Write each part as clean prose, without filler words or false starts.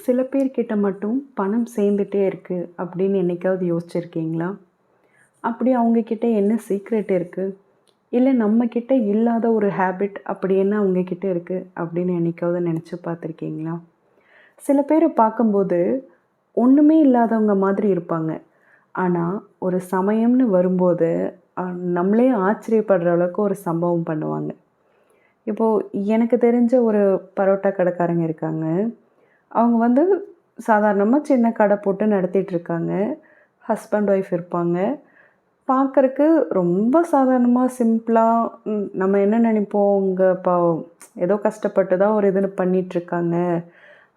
சில பேர்கிட்ட மட்டும் பணம் சேர்ந்துட்டே இருக்கு அப்படின்னு என்னைக்காவது யோசிச்சிருக்கீங்களா? அப்படி அவங்க கிட்ட என்ன சீக்ரெட் இருக்கு? இல்ல நம்ம கிட்ட இல்லாத ஒரு ஹேபிட் அப்படி என்ன அவங்க கிட்ட இருக்கு அப்படின்னு என்னைக்காவது நினைச்சு பார்த்துருக்கீங்களா? சில பேரை பார்க்கும்போது ஒண்ணுமே இல்லாதவங்க மாதிரி இருப்பாங்க. ஆனா, ஒரு சமயம்னு வரும்போது அ நம்மளே ஆச்சரியப்படுற அளவுக்கு ஒரு சம்பவம் பண்ணுவாங்க. இப்போ எனக்கு தெரிஞ்ச ஒரு பரோட்டா கடைக்காரங்க இருக்காங்க. அவங்க வந்து சாதாரணமா சின்ன கடை போட்டு நடத்திட்டுருக்காங்க. ஹஸ்பண்ட், ஒய்ஃப் இருப்பாங்க. பார்க்கறக்கு ரொம்ப சாதாரணமா, சிம்பிளா நம்ம என்ன நெனைப்போம், அவங்க பாவம் ஏதோ கஷ்டப்பட்டு தான் ஒரு இது பண்ணிட்டுருக்காங்க.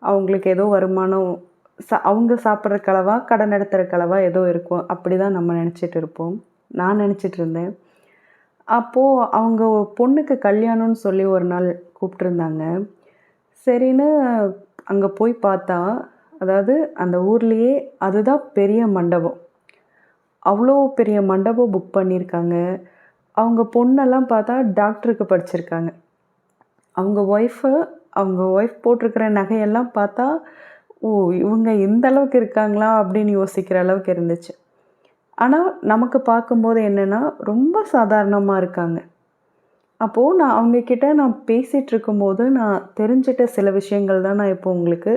அவங்களுக்கு ஏதோ வருமானம் அவங்க சாப்பிட்றக்கு அளவா, கடை நடத்துறக்கு அளவா ஏதோ இருக்கும். அப்படிதான் நம்ம நெனச்சிட்டு இருப்போம். நான் நெனச்சிட்டு இருந்தேன். அப்போ அவங்க பொண்ணுக்கு கல்யாணம்னு சொல்லி ஒரு நாள் கூப்ட்டுருந்தாங்க. சரின்னு அங்க போய் பார்த்தா, அதாவது அந்த ஊர்லயே அதுதான் பெரிய மண்டபம். அவ்ளோ பெரிய மண்டபம் புக் பண்ணியிருக்காங்க. அவங்க பொண்ணெல்லாம் பார்த்தா டாக்டருக்கு படிச்சிருக்காங்க. அவங்க ஒய்ஃபு அவங்க ஒய்ஃப் போட்டிருக்கிற நகையெல்லாம் பார்த்தா, "ஓ! இவங்க இந்த அளவுக்கு இருக்காங்களா?" அப்படின்னு யோசிக்கிற அளவுக்கு இருந்துச்சு. ஆனா, நமக்கு பார்க்கும்போது என்னன்னா, ரொம்ப சாதாரணமா இருக்காங்க. அப்போ நான் அவங்க கிட்ட நான் பேசிட்டு இருக்கும்போது, நான் தெரிஞ்சுட்ட சில விஷயங்கள் தான் நான் இப்போ உங்களுக்கு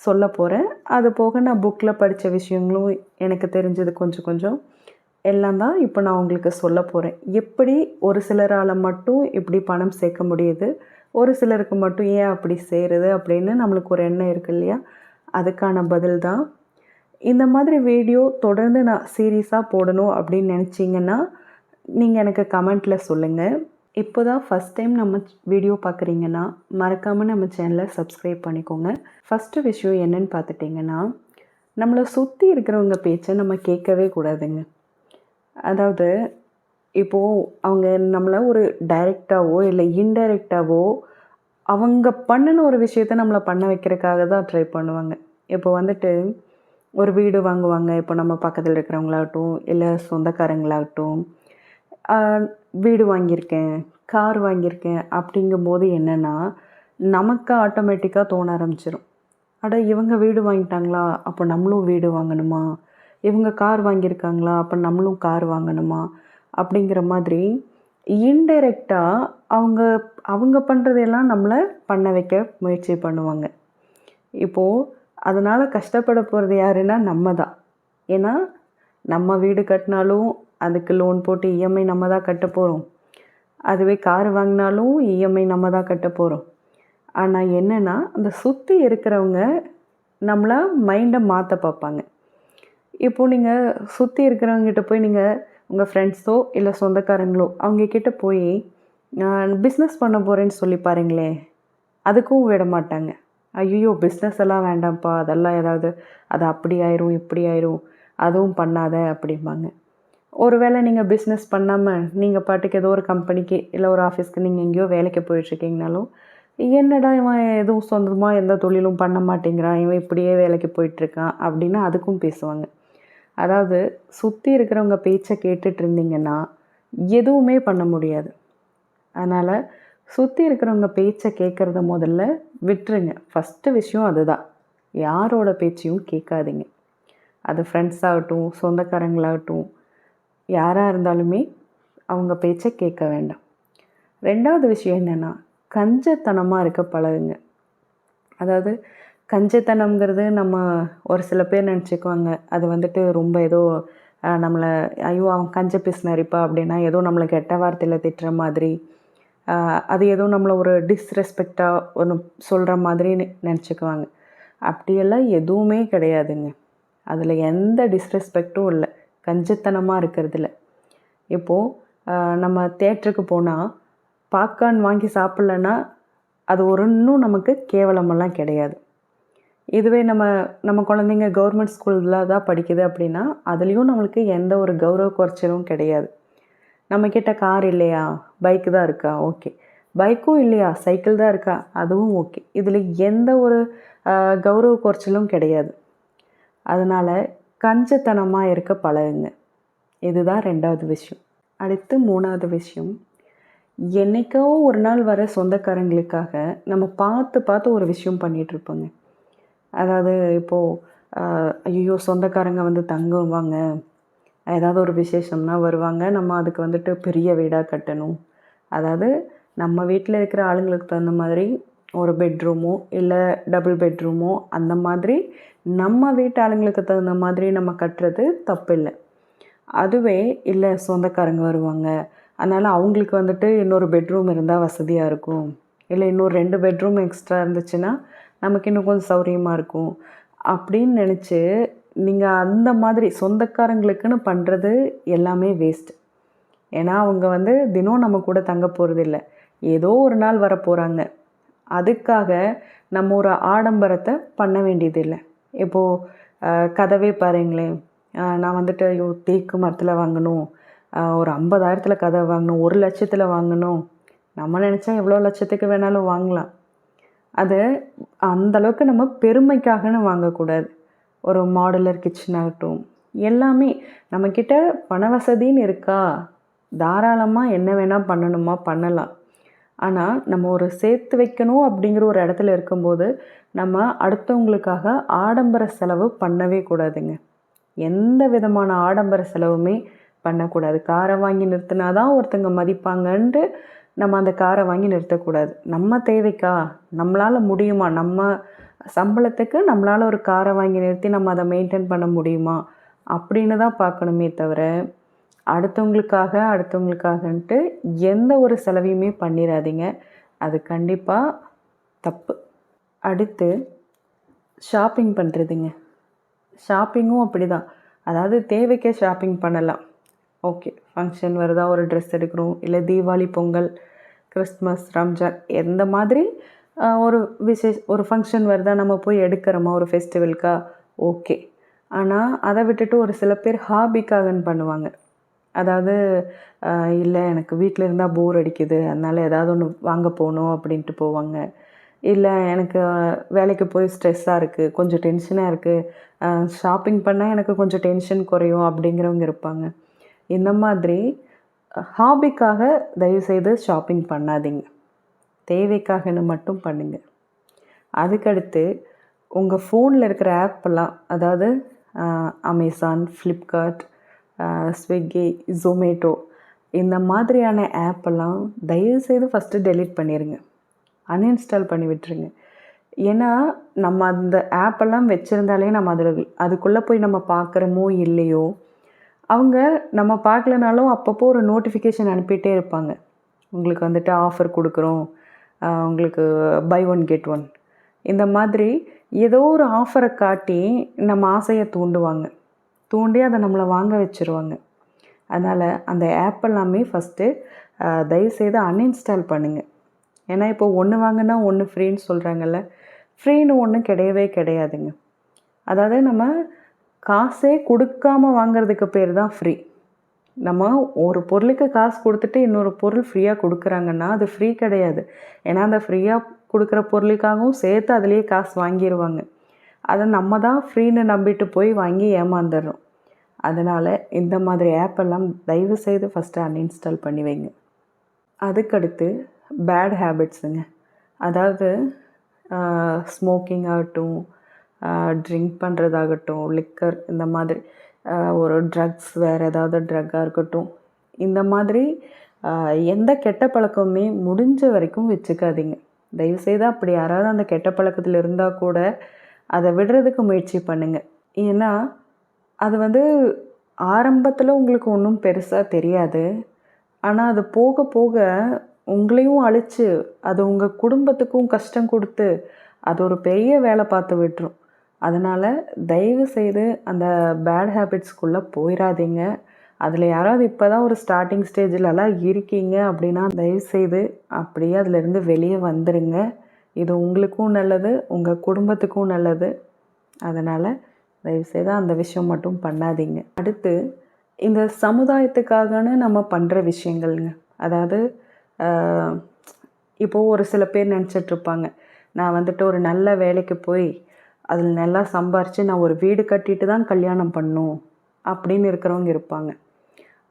சொல்லப் போறேன். அது போக நான் புக்ல படிச்ச விஷயங்களும் எனக்கு தெரிஞ்சது கொஞ்சம் கொஞ்சம் எல்லாம் தான் இப்போ நான் உங்களுக்கு சொல்லப் போறேன். எப்படி ஒரு சிலரால மட்டும் இப்படி பணம் சேர்க்க முடியுது, ஒரு சிலருக்கு மட்டும் ஏன் அப்படி சேருது அப்படின்னு நம்மளுக்கு ஒரு எண்ணம் இருக்கு இல்லையா? அதுக்கான பதில் தான். இந்த மாதிரி வீடியோ தொடர்ந்து நான் சீரியஸா போடணும் அப்படின்னு நினச்சிங்கன்னா, நீங்க எனக்கு கமெண்ட்ல சொல்லுங்க. இப்போ தான் ஃபர்ஸ்ட் டைம் நம்ம வீடியோ பார்க்குறீங்கன்னா, மறக்காம நம்ம சேனலை சப்ஸ்கிரைப் பண்ணிக்கோங்க. ஃபர்ஸ்ட்டு விஷயம் என்னன்னு பார்த்துட்டிங்கன்னா, நம்மள சுத்தி இருக்கிறவங்க பேச்ச நம்ம கேட்கவே கூடாதுங்க. அதாவது இப்போ அவங்க நம்மள ஒரு டைரக்ட்டாவோ, இல்ல இன்டைரக்ட்டாவோ அவங்க பண்ணுன ஒரு விஷயத்த நம்மள பண்ண வைக்கிறக்காக தான் ட்ரை பண்ணுவாங்க. இப்போ வந்துட்டு ஒரு வீடு வாங்குவாங்க. இப்போ நம்ம பக்கத்துல இருக்கிறவங்களாகட்டும், இல்ல சொந்தக்காரங்களாகட்டும், அ வீடு வாங்கியிருக்கேன், கார் வாங்கியிருக்கேன் அப்படிங்கும்போது என்னன்னா, நமக்கு ஆட்டோமேட்டிக்கா தோண ஆரம்பிச்சுரும். அட இவங்க வீடு வாங்கிட்டாங்களா? அப்போ நம்மளும் வீடு வாங்கணுமா? இவங்க கார் வாங்கியிருக்காங்களா? அப்போ நம்மளும் கார் வாங்கணுமா? அப்படிங்கிற மாதிரி இன்டைரக்ட்டா அவங்க அவங்க பண்ணுறதையெல்லாம் நம்மள பண்ண வைக்க முயற்சி பண்ணுவாங்க. இப்போ அதனால கஷ்டப்பட போறது யாருன்னா நம்ம தான். ஏன்னா, நம்ம வீடு கட்டினாலும் அதுக்கு லோன் போட்டு இஎம்ஐ நம்ம தான் கட்டப் போறோம். அதுவே கார் வாங்கினாலும் இஎம்ஐ நம்ம தான் கட்டப் போறோம். ஆனா என்னன்னா, அந்த சுத்தி இருக்கிறவங்க நம்மள மைண்ட மாத்த பார்ப்பாங்க. இப்போ நீங்க சுத்தி இருக்கிறவங்ககிட்ட போய் நீங்க உங்க ஃப்ரெண்ட்ஸோ, இல்ல சொந்தக்காரங்களோ அவங்க கிட்ட போய் பிஸ்னஸ் பண்ண போறேன்னு சொல்லி பாருங்களேன். அதுக்கும் விட மாட்டாங்க. "ஐய்யய்யோ! பிஸ்னஸ் எல்லாம் வேண்டாம்ப்பா. அதெல்லாம் ஏதாவது அது அப்படி ஆயிரும், இப்படி ஆயிரும். அதுவும் பண்ணாத" அப்படிம்பாங்க. ஒருவேளை நீங்க பிஸ்னஸ் பண்ணாம, நீங்க பாட்டுக்கு ஏதோ ஒரு கம்பெனிக்கு, இல்ல ஒரு ஆஃபீஸ்க்கு நீங்க எங்கேயோ வேலைக்கு போயிட்டுருக்கீங்கனாலும், "என்னடா இவன் எதுவும் சொந்தமா எந்த தொழிலும் பண்ண மாட்டேங்கிறான். இவன் இப்படியே வேலைக்கு போயிட்டுருக்கான்" அப்படின்னு அதுக்கும் பேசுவாங்க. அதாவது சுத்தி இருக்கிறவங்க பேச்ச கேட்டுட்டு இருந்தீங்கன்னா, எதுவுமே பண்ண முடியாது. அதனால சுத்தி இருக்கிறவங்க பேச்ச கேட்கறத முதல்ல விட்டுருங்க. ஃபர்ஸ்ட்டு விஷயம் அதுதான். யாரோட பேச்சையும் கேட்காதீங்க. அது ஃப்ரெண்ட்ஸ் ஆகட்டும், சொந்தக்காரங்களாகட்டும், யாரா இருந்தாலுமே அவங்க பேச்ச கேட்க வேண்டாம். 2வது விஷயம் என்னன்னா, கஞ்சத்தனமா இருக்க பழகுங்க. அதாவது கஞ்சத்தனம்ங்கிறது நம்ம ஒரு சில பேர் நெனச்சுக்குவாங்க. அது வந்துட்டு ரொம்ப ஏதோ நம்மள "ஐயோ! அவன் கஞ்ச பிசுனாரிப்பா" அப்படின்னா ஏதோ நம்மள கெட்ட வார்த்தையில திட்டுற மாதிரி, அ அது ஏதோ நம்மள ஒரு டிஸ்ரெஸ்பெக்ட்டா ஒண்ணு சொல்ற மாதிரி நெனச்சுக்குவாங்க. அப்படியெல்லாம் எதுவுமே கிடையாதுங்க. அதில எந்த டிஸ்ரெஸ்பெக்ட்டும் இல்ல. கஞ்சத்தனமா இருக்கிறதுல. இப்போ அ நம்ம தியேட்டருக்கு போனா, பாப்கார்ன் வாங்கி சாப்பிடலன்னா, அது இன்னும் நமக்கு கேவலமெல்லாம் கிடையாது. இதுவே நம்ம நம்ம குழந்தைங்க கவர்மெண்ட் ஸ்கூல்ல தான் படிக்குது அப்படின்னா, அதுலயும் நம்மளுக்கு எந்த ஒரு கௌரவ குறைச்சலும் கிடையாது. நம்மகிட்ட கார் இல்லையா? பைக் தான் இருக்கா? ஓகே. பைக்கும் இல்லையா? சைக்கிள் தான் இருக்கா? அதுவும் ஓகே. இதில எந்த ஒரு அ கௌரவ குறைச்சலும் கிடையாது. அதனால கஞ்சத்தனமா இருக்க பழகுங்க. இதுதான் 2வது விஷயம். அடுத்து 3வது விஷயம். என்னைக்கோ ஒரு நாள் வர சொந்தக்காரங்களுக்காக நம்ம பார்த்து பார்த்து ஒரு விஷயம் பண்ணிட்டுருப்போங்க. அதாவது இப்போது ஐயோ சொந்தக்காரங்க வந்து தங்குவாங்க, ஏதாவது ஒரு விசேஷம்னா வருவாங்க, நம்ம அதுக்கு வந்துட்டு பெரிய வீடாக கட்டணும். அதாவது நம்ம வீட்டில் இருக்கிற ஆளுங்களுக்கு தகுந்த மாதிரி ஒரு பெட்ரூமோ இல்லை டபுள் பெட்ரூமோ அந்த மாதிரி நம்ம வீட்டு ஆளுங்களுக்கு தகுந்த மாதிரி நம்ம கட்டுறது தப்பில்லை. அதுவே இல்லை சொந்தக்காரங்க வருவாங்க, அதனால் அவங்களுக்கு வந்துட்டு இன்னொரு பெட்ரூம் இருந்தால் வசதியாக இருக்கும், இல்லை இன்னொரு 2 பெட்ரூம் எக்ஸ்ட்ரா இருந்துச்சுன்னா நமக்கு இன்னும் கொஞ்சம் சௌரியமாக இருக்கும் அப்படின்னு நினச்சி நீங்கள் அந்த மாதிரி சொந்தக்காரங்களுக்குன்னு பண்ணுறது எல்லாமே வேஸ்ட். ஏன்னா அவங்க வந்து தினம் நம்ம கூட தங்க போகிறதில்ல, ஏதோ ஒரு நாள் வர போகிறாங்க. அதுக்காக நம்ம ஒரு ஆடம்பரத்தை பண்ண வேண்டியதில்லை. இப்போது கதவே பாருங்களேன், நான் வந்துட்டு ஐயோ தேக்கு மரத்தில் வாங்கணும், ஒரு 50,000த்துல கதவை வாங்கணும், 1,00,000த்துல வாங்கணும். நம்ம நினச்சா எவ்வளோ லட்சத்துக்கு வேணாலும் வாங்கலாம். அது அந்தளவுக்கு நம்ம பெருமைக்காகன்னு வாங்கக்கூடாது. ஒரு மாடுலர் கிச்சன் ஆகட்டும், எல்லாமே நம்மக்கிட்ட பண வசதின்னு இருக்கா, தாராளமாக என்ன வேணால் பண்ணணுமா பண்ணலாம். ஆனால் நம்ம ஒரு சேர்த்து வைக்கணும் அப்படிங்கிற ஒரு இடத்துல இருக்கும்போது நம்ம அடுத்தவங்களுக்காக ஆடம்பர செலவு பண்ணவே கூடாதுங்க. எந்த விதமான ஆடம்பர செலவுமே பண்ணக்கூடாது. காரை வாங்கி நிறுத்தினா தான் ஒருத்தங்க மதிப்பாங்கன்ட்டு நம்ம அந்த காரை வாங்கி நிறுத்தக்கூடாது. நம்ம தேவைக்கா, நம்மளால் முடியுமா, நம்ம சம்பளத்துக்கு நம்மளால் ஒரு காரை வாங்கி நிறுத்தி நம்ம அதை மெயின்டைன் பண்ண முடியுமா அப்படின்னு தான் பார்க்கணுமே தவிர, அடுத்தவங்களுக்காகன்ட்டு எந்த ஒரு செலவையுமே பண்ணிடாதீங்க. அது கண்டிப்பாக தப்பு. அடுத்து ஷாப்பிங் பண்ணுறதுங்க. ஷாப்பிங்கும் அப்படி தான். அதாவது தேவைக்கே ஷாப்பிங் பண்ணலாம். ஓகே, ஃபங்க்ஷன் வருதா, ஒரு ட்ரெஸ் எடுக்கிறோம், இல்லை தீபாவளி, பொங்கல், கிறிஸ்மஸ், ரம்ஜான் எந்த மாதிரி ஒரு ஃபங்க்ஷன் வருதா நம்ம போய் எடுக்கிறோமா ஒரு ஃபெஸ்டிவலுக்கா, ஓகே. ஆனால் அதை விட்டுட்டு ஒரு சில பேர் ஹாபிக்காகன்னு பண்ணுவாங்க. அதாவது இல்லை எனக்கு வீட்டில் இருந்தால் போர் அடிக்குது, அதனால் ஏதாவது ஒன்று வாங்க போகணும் அப்படின்ட்டு போவாங்க. இல்லை எனக்கு வேலைக்கு போய் ஸ்ட்ரெஸ்ஸாக இருக்குது, கொஞ்சம் டென்ஷனாக இருக்குது, ஷாப்பிங் பண்ணால் எனக்கு கொஞ்சம் டென்ஷன் குறையும் அப்படிங்கிறவங்க இருப்பாங்க. இந்த மாதிரி ஹாபிக்காக தயவுசெய்து ஷாப்பிங் பண்ணாதீங்க. தேவைக்காகன்னு மட்டும் பண்ணுங்கள். அதுக்கடுத்து உங்கள் ஃபோனில் இருக்கிற ஆப்பெல்லாம், அதாவது அமேசான், ஃப்ளிப்கார்ட், ஸ்விக்கி, ஜொமேட்டோ இந்த மாதிரியான ஆப்பெல்லாம் தயவுசெய்து ஃபஸ்ட்டு டெலீட் பண்ணிடுங்க, அன்இன்ஸ்டால் பண்ணி விட்டுருங்க. ஏன்னா நம்ம அந்த ஆப்பெல்லாம் வச்சுருந்தாலே நம்ம அதுக்குள்ளே போய் நம்ம பார்க்குறோமோ இல்லையோ, அவங்க நம்ம பார்க்கலனாலும் அப்பப்போ ஒரு நோட்டிஃபிகேஷன் அனுப்பிகிட்டே இருப்பாங்க. உங்களுக்கு வந்துட்டு ஆஃபர் கொடுக்குறோம், உங்களுக்கு பை ஒன் கெட் ஒன், இந்த மாதிரி ஏதோ ஒரு ஆஃபரை காட்டி நம்ம ஆசையை தூண்டி அதை நம்மளை வாங்க வச்சுருவாங்க. அதனால் அந்த ஆப் எல்லாமே ஃபஸ்ட்டு தயவுசெய்து அன்இன்ஸ்டால் பண்ணுங்கள். ஏன்னா இப்போ ஒன்று வாங்கினா ஒன்று ஃப்ரீன்னு சொல்கிறாங்கல்ல, ஃப்ரீன்னு ஒன்றும் கிடையவே கிடையாதுங்க. அதாவது நம்ம காசே கொடுக்காம வாங்கிறதுக்கு பேர் தான் ஃப்ரீ. நம்ம ஒரு பொருளுக்கு காசு கொடுத்துட்டு இன்னொரு பொருள் ஃப்ரீயாக கொடுக்குறாங்கன்னா அது ஃப்ரீ கிடையாது. ஏன்னா அந்த ஃப்ரீயாக கொடுக்குற பொருளுக்காகவும் சேர்த்து அதுலேயே காசு வாங்கிடுவாங்க. அதை நம்ம தான் ஃப்ரீன்னு நம்பிட்டு போய் வாங்கி ஏமாந்துடுறோம். அதனால் இந்த மாதிரி ஆப்பெல்லாம் தயவுசெய்து ஃபஸ்ட்டு அன்இன்ஸ்டால் பண்ணி வைங்க. அதுக்கடுத்து பேட் ஹேபிட்ஸுங்க. அதாவது ஸ்மோக்கிங் ஆகட்டும், ட்ரிங்க் பண்ணுறதாகட்டும், லிக்கர், இந்த மாதிரி ஒரு ட்ரக்ஸ், வேறு ஏதாவது ட்ரக்காக இருக்கட்டும், இந்த மாதிரி எந்த கெட்ட பழக்கமுமே முடிஞ்ச வரைக்கும் வச்சுக்காதீங்க. தயவுசெய்து அப்படி யாராவது அந்த கெட்ட பழக்கத்தில் இருந்தால் கூட அதை விடுறதுக்கு முயற்சி பண்ணுங்கள். ஏன்னா அது வந்து ஆரம்பத்தில் உங்களுக்கு ஒன்றும் பெருசாக தெரியாது, ஆனால் அது போக போக உங்களையும் அழித்து அது உங்கள் குடும்பத்துக்கும் கஷ்டம் கொடுத்து அது ஒரு பெரிய வேலை பார்த்து விட்டுரும். அதனால் தயவுசெய்து அந்த பேட் ஹேபிட்ஸ்குள்ளே போயிடாதீங்க. அதில் யாராவது இப்போ தான் ஒரு ஸ்டார்டிங் ஸ்டேஜிலலாம் இருக்கீங்க அப்படின்னா தயவுசெய்து அப்படியே அதிலேருந்து வெளியே வந்துடுங்க. இது உங்களுக்கும் நல்லது, உங்கள் குடும்பத்துக்கும் நல்லது. அதனால் தயவுசெய்து அந்த விஷயம் மட்டும் பண்ணாதீங்க. அடுத்து இந்த சமுதாயத்துக்காகன்னு நம்ம பண்ணுற விஷயங்கள்ங்க. அதாவது இப்போது ஒரு சில பேர் நினச்சிட்ருப்பாங்க, நான் வந்துட்டு ஒரு நல்ல வேலைக்கு போய் அதில் நல்லா சம்பாரித்து நான் ஒரு வீடு கட்டிட்டு தான் கல்யாணம் பண்ணணும் அப்படின்னு இருக்கிறவங்க இருப்பாங்க.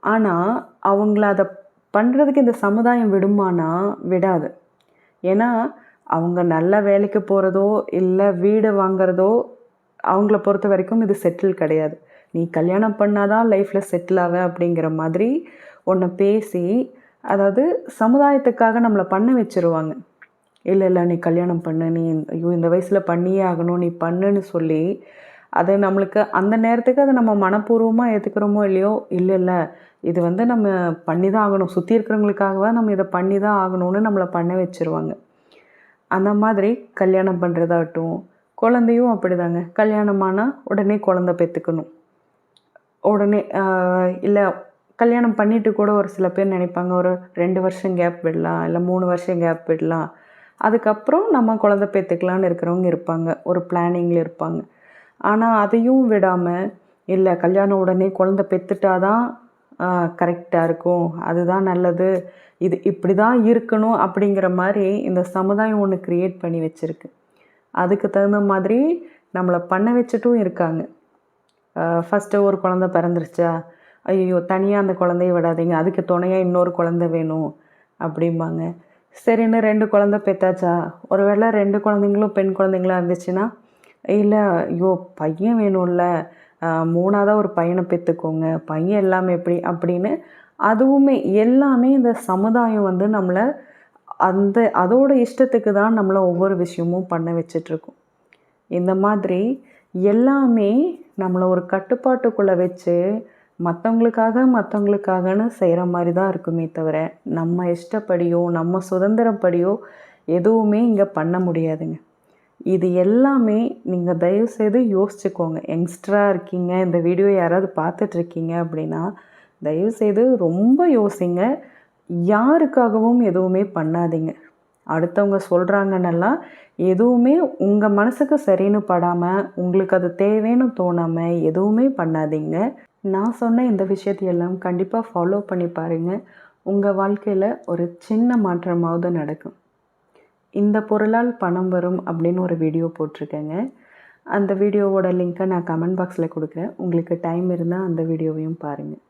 ஆனால் அவங்கள அதை பண்ணுறதுக்கு இந்த சமுதாயம் விடுமானா விடாது. ஏன்னா அவங்க நல்ல வேலைக்கு போகிறதோ இல்லை வீடு வாங்குறதோ அவங்கள பொறுத்த வரைக்கும் இது செட்டில் கிடையாது. நீ கல்யாணம் பண்ணாதான் லைஃப்பில் செட்டில் ஆவ அப்படிங்கிற மாதிரி ஒன்று பேசி, அதாவது சமுதாயத்துக்காக நம்மளை பண்ண வச்சுருவாங்க. இல்லை நீ கல்யாணம் பண்ணு, நீ ஐயோ இந்த வயசில் பண்ணியே ஆகணும், நீ பண்ணுன்னு சொல்லி அது நம்மளுக்கு அந்த நேரத்துக்கு அதை நம்ம மனப்பூர்வமாக ஏற்றுக்கிறோமோ இல்லையோ, இல்லை இது வந்து நம்ம பண்ணி தான் ஆகணும், சுற்றி இருக்கிறவங்களுக்காகவா நம்ம இதை பண்ணி தான் ஆகணும்னு நம்மளை பண்ண வச்சுருவாங்க. அந்த மாதிரி கல்யாணம் பண்ணுறதாகட்டும், குழந்தையும் அப்படிதாங்க. கல்யாணமானால் உடனே குழந்த பெற்றுக்கணும். உடனே இல்லை கல்யாணம் பண்ணிவிட்டு கூட ஒரு சில பேர் நினைப்பாங்க, ஒரு 2 வருஷம் கேப் விடலாம், இல்லை 3 வருஷம் கேப் விடலாம், அதுக்கப்புறம் நம்ம குழந்த பெற்றுக்கலான்னு இருக்கிறவங்க இருப்பாங்க, ஒரு பிளானிங்கில் இருப்பாங்க. ஆனால் அதையும் விடாமல், இல்லை கல்யாணம் உடனே குழந்த பெற்றுட்டாதான் கரெக்டாக இருக்கும், அதுதான் நல்லது, இது இப்படி தான் இருக்கணும் அப்படிங்கிற மாதிரி இந்த சமுதாயம் ஒன்று க்ரியேட் பண்ணி வச்சுருக்கு. அதுக்கு தகுந்த மாதிரி நம்மளை பண்ண வச்சுட்டும் இருக்காங்க. ஃபஸ்ட்டு ஒரு குழந்த பிறந்துருச்சா, ஐயோ தனியாக அந்த குழந்தைய விடாதீங்க, அதுக்கு துணையாக இன்னொரு குழந்த வேணும் அப்படிம்பாங்க. சரின்னு 2 குழந்த பெற்றாச்சா, ஒரு வேளை 2 குழந்தைங்களும் பெண் குழந்தைங்களா இருந்துச்சுன்னா, இல்லை ஐயோ பையன் வேணும்ல, 3ஆவதாக ஒரு பையனை பெற்றுக்கோங்க, பையன் எல்லாமே எப்படி அப்படின்னு அதுவுமே எல்லாமே இந்த சமுதாயம் வந்து நம்மளை அதோட இஷ்டத்துக்கு தான் நம்மளை ஒவ்வொரு விஷயமும் பண்ண வச்சிட்ருக்கோம். இந்த மாதிரி எல்லாமே நம்மளை ஒரு கட்டுப்பாட்டுக்குள்ளே வச்சு மற்றவங்களுக்காகன்னு செய்கிற மாதிரி தான் இருக்குமே தவிர, நம்ம இஷ்டப்படியோ நம்ம சுதந்திரப்படியோ எதுவுமே இங்கே பண்ண முடியாதுங்க. இது எல்லாமே நீங்கள் தயவுசெய்து யோசிச்சுக்கோங்க. யங்ஸ்டராக இருக்கீங்க, இந்த வீடியோ யாராவது பார்த்துட்ருக்கீங்க அப்படின்னா தயவுசெய்து ரொம்ப யோசிங்க. யாருக்காகவும் எதுவுமே பண்ணாதீங்க. அடுத்தவங்க சொல்கிறாங்கன்னெல்லாம் எதுவுமே உங்கள் மனசுக்கு சரின்னு படாமல், உங்களுக்கு அது தேவைன்னு தோணாமல் எதுவுமே பண்ணாதீங்க. நான் சொன்ன இந்த விஷயத்தையெல்லாம் கண்டிப்பாக ஃபாலோ பண்ணி பாருங்கள். உங்கள் வாழ்க்கையில் ஒரு சின்ன மாற்றமாவது நடக்கும். இந்த பொருளால் பணம் வரும் அப்படின்னு ஒரு வீடியோ போட்டிருக்கேங்க. அந்த வீடியோவோட லிங்க்கை நான் கமெண்ட் பாக்ஸில் கொடுக்குறேன். உங்களுக்கு டைம் இருந்தால் அந்த வீடியோவையும் பாருங்கள்.